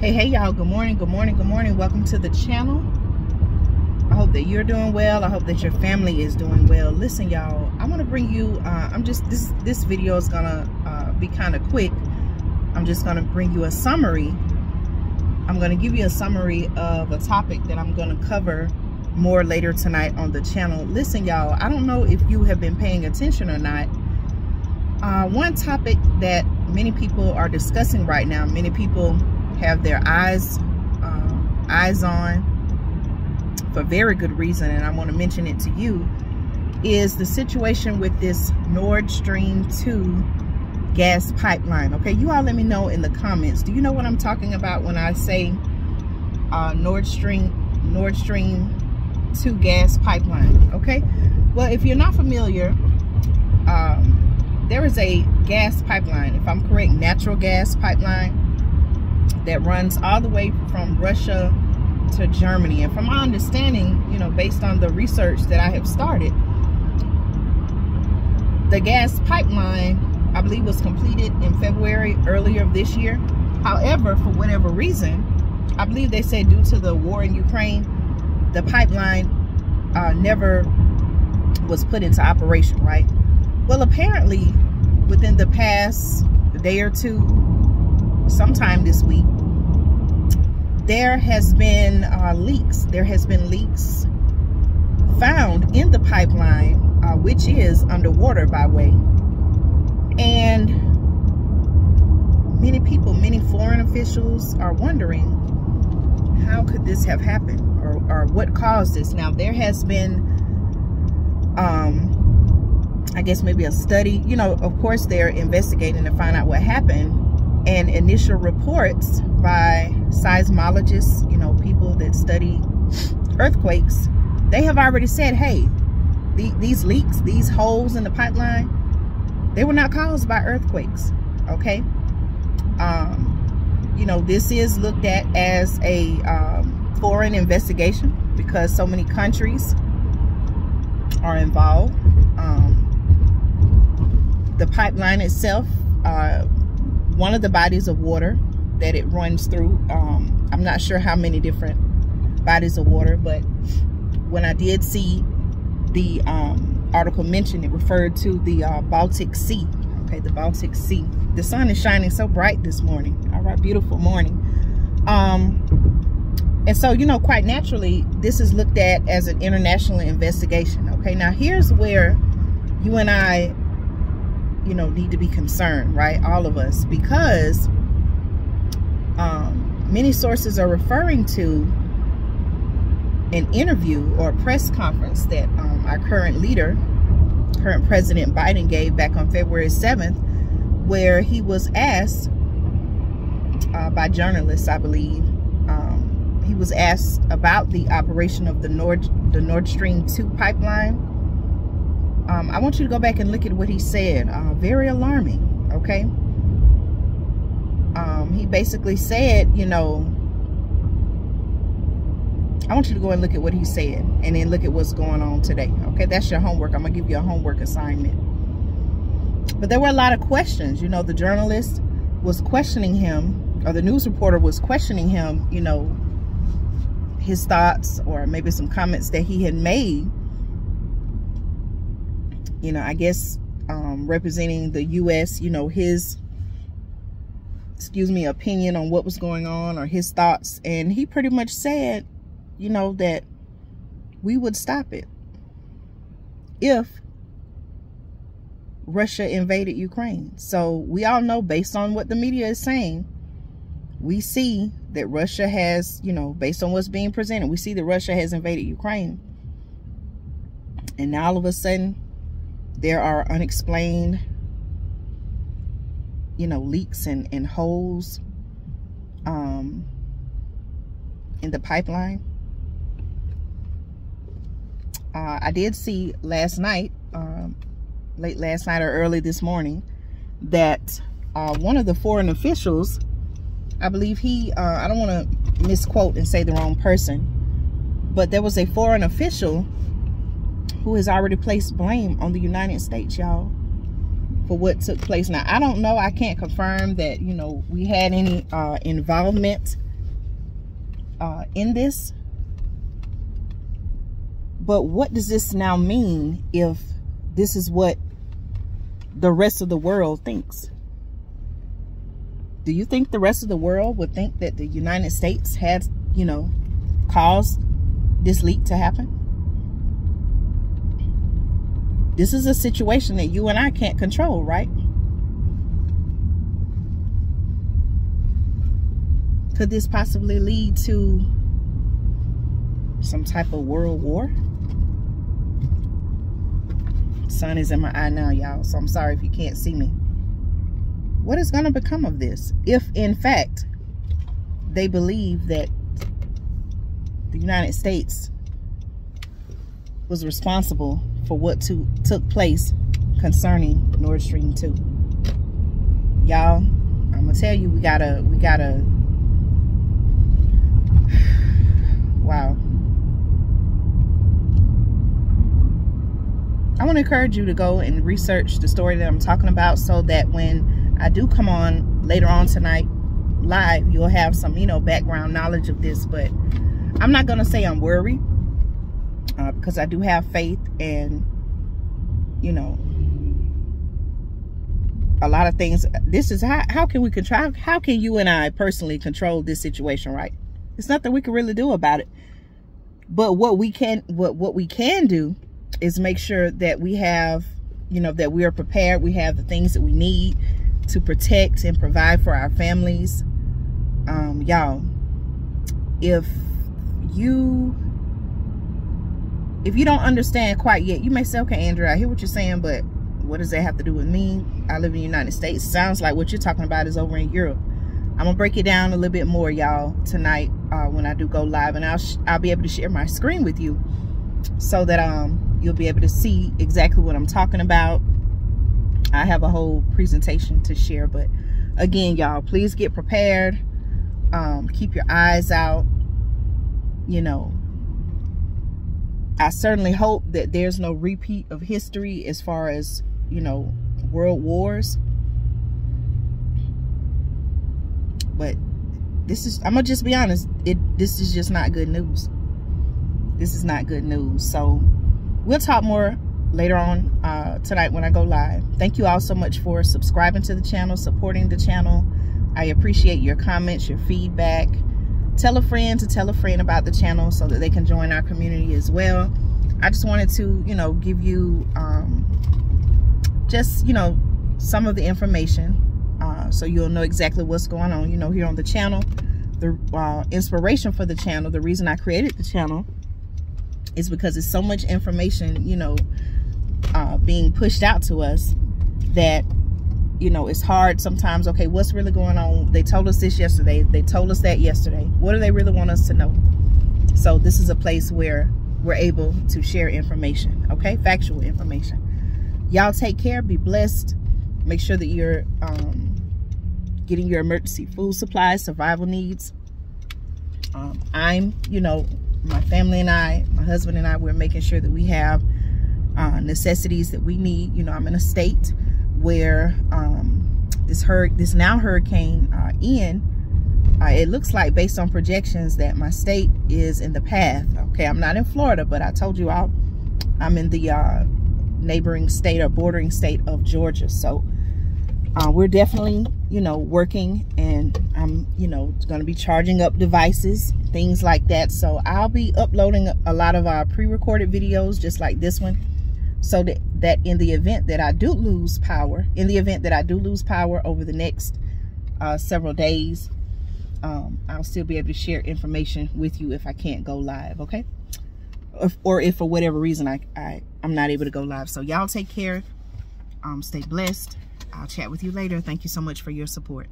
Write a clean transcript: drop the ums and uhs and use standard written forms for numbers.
Hey y'all, good morning. Welcome to the channel. I hope that you're doing well. I hope that your family is doing well. Listen y'all, I want to bring you this video is gonna be kind of quick. I'm just gonna bring you a summary. I'm gonna give you a summary of a topic that I'm gonna cover more later tonight on the channel. Listen y'all, I don't know if you have been paying attention or not. One topic that many people are discussing right now, many people have their eyes on for very good reason, and I want to mention it to you, is the situation with this Nord Stream 2 gas pipeline. Okay, you all let me know in the comments, do you know what I'm talking about when I say Nord Stream 2 gas pipeline? Okay, well, if you're not familiar, there is a gas pipeline, if I'm correct, natural gas pipeline that runs all the way from Russia to Germany. And from my understanding, you know, based on the research that I have started, the gas pipeline, I believe, was completed in February earlier of this year. However, for whatever reason, I believe they said due to the war in Ukraine, the pipeline never was put into operation, right? Well, apparently within the past day or two, sometime this week, there has been leaks. There has been leaks found in the pipeline, which is underwater, by way. And many people, many foreign officials are wondering, how could this have happened, or what caused this? Now, there has been, I guess maybe a study. You know, of course, they're investigating to find out what happened. And initial reports by seismologists, you know, people that study earthquakes, they have already said, hey, these leaks, these holes in the pipeline, they were not caused by earthquakes. Okay. You know, this is looked at as a foreign investigation because so many countries are involved. The pipeline itself, one of the bodies of water that it runs through, I'm not sure how many different bodies of water, but when I did see the article mentioned, it referred to the Baltic Sea. Okay, the Baltic Sea. The sun is shining so bright this morning. All right, beautiful morning. And so, you know, quite naturally, this is looked at as an international investigation. Okay, now here's where you and I, you know, need to be concerned, right? All of us, because many sources are referring to an interview or a press conference that our current leader, current President Biden, gave back on February 7th, where he was asked by journalists, I believe, he was asked about the operation of the Nord Stream 2 pipeline. I want you to go back and look at what he said. Very alarming, okay? He basically said, you know, I want you to go and look at what he said and then look at what's going on today, okay? That's your homework. I'm going to give you a homework assignment. But there were a lot of questions. You know, the journalist was questioning him, or the news reporter was questioning him, you know, his thoughts or maybe some comments that he had made, you know, I guess representing the U.S., you know, his, opinion on what was going on or his thoughts. And he pretty much said, you know, that we would stop it if Russia invaded Ukraine. So we all know, based on what the media is saying, we see that Russia has, you know, based on what's being presented, we see that Russia has invaded Ukraine. And now all of a sudden, there are unexplained, you know, leaks and holes in the pipeline. I did see last night, late last night or early this morning, that one of the foreign officials, I believe he, I don't want to misquote and say the wrong person, but there was a foreign official who has already placed blame on the United States, y'all, for what took place. Now, I don't know, I can't confirm that, you know, we had any involvement in this. But what does this now mean if this is what the rest of the world thinks? Do you think the rest of the world would think that the United States had, you know, caused this leak to happen? This is a situation that you and I can't control, right? Could this possibly lead to some type of world war? Sun is in my eye now, y'all, so I'm sorry if you can't see me. What is going to become of this if, in fact, they believe that the United States was responsible for what took place concerning Nord Stream 2? Y'all, I'm gonna tell you, we gotta wow. I want to encourage you to go and research the story that I'm talking about, so that when I do come on later on tonight live, you'll have some, you know, background knowledge of this. But I'm not going to say I'm worried, because I do have faith, and, you know, a lot of things. This is how can we control, how can you and I personally control this situation, right? There's nothing we can really do about it. But what we can do is make sure that we have, you know, that we are prepared. We have the things that we need to protect and provide for our families. Y'all, if you don't understand quite yet, you may say, okay, Andrea, I hear what you're saying, but what does that have to do with me? I live in the United States. Sounds like what you're talking about is over in Europe. I'm gonna break it down a little bit more, y'all, tonight when I do go live, and I'll be able to share my screen with you, so that you'll be able to see exactly what I'm talking about. I have a whole presentation to share, but again, y'all, please get prepared. Keep your eyes out. You know, I certainly hope that there's no repeat of history as far as, you know, world wars. But this is, I'm gonna just be honest, this is just not good news. This is not good news. So we'll talk more later on tonight when I go live. Thank you all so much for subscribing to the channel, supporting the channel. I appreciate your comments, your feedback. Tell a friend to tell a friend about the channel so that they can join our community as well. I just wanted to, you know, give you just, you know, some of the information so you'll know exactly what's going on, you know, here on the channel. The inspiration for the channel, the reason I created the channel, is because it's so much information, you know, being pushed out to us that, you know, it's hard sometimes. Okay, what's really going on? They told us this yesterday. They told us that yesterday. What do they really want us to know? So this is a place where we're able to share information, okay? Factual information. Y'all take care. Be blessed. Make sure that you're getting your emergency food supplies, survival needs. I'm, you know, my family and I, my husband and I, we're making sure that we have necessities that we need. You know, I'm in a state where this now hurricane Ian, it looks like, based on projections, that my state is in the path. Okay, I'm not in Florida, but I told you I'm in the neighboring state or bordering state of Georgia. So we're definitely, you know, working, and I'm, you know, going to be charging up devices, things like that. So I'll be uploading a lot of our pre-recorded videos just like this one, so that in the event that I do lose power, over the next several days, I'll still be able to share information with you if I can't go live, okay? Or if for whatever reason I'm not able to go live. So y'all take care. Stay blessed. I'll chat with you later. Thank you so much for your support.